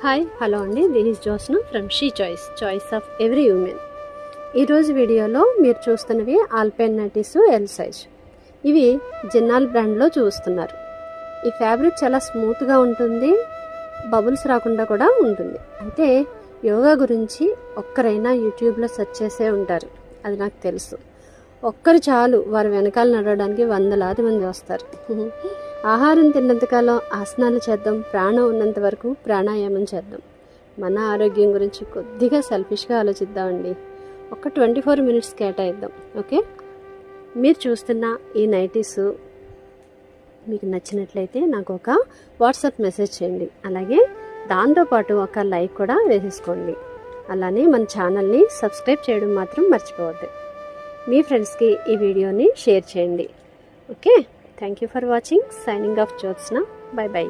Hi hello అండి, this is Josna from she choice of every women. ఈరోజు వీడియోలో మీరు చూస్తున్నవి ఆల్పైన్ నైటీస్ ఎల్ సైజ్. ఇవి జిన్నాల్ బ్రాండ్లో చూస్తున్నారు. ఈ ఫ్యాబ్రిక్ చాలా స్మూత్గా ఉంటుంది, బబుల్స్ రాకుండా కూడా ఉంటుంది. అయితే యోగా గురించి ఒక్కరైనా యూట్యూబ్లో సెర్చ్ చేసే ఉంటారు, అది నాకు తెలుసు. ఒక్కరు చాలు వారి వెనకాల నడవడానికి వందలాది మంది వస్తారు. ఆహారం తిన్నంతకాలం ఆసనాలు చేద్దాం, ప్రాణం ఉన్నంత వరకు ప్రాణాయామం చేద్దాం. మన ఆరోగ్యం గురించి కొద్దిగా సెల్ఫిష్గా ఆలోచిద్దామండి. ఒక 24 మినిట్స్ కేటాయిద్దాం. ఓకే, మీరు చూస్తున్న ఈ నైటీస్ మీకు నచ్చినట్లయితే నాకు ఒక వాట్సాప్ మెసేజ్ చేయండి. అలాగే దాంతోపాటు ఒక లైక్ కూడా వేసేసుకోండి. అలానే మన ఛానల్ని సబ్స్క్రైబ్ చేయడం మాత్రం మర్చిపోవద్దు. మీ ఫ్రెండ్స్కి ఈ వీడియోని షేర్ చేయండి. Okay, thank you for watching. Signing off Jyotsna. By by.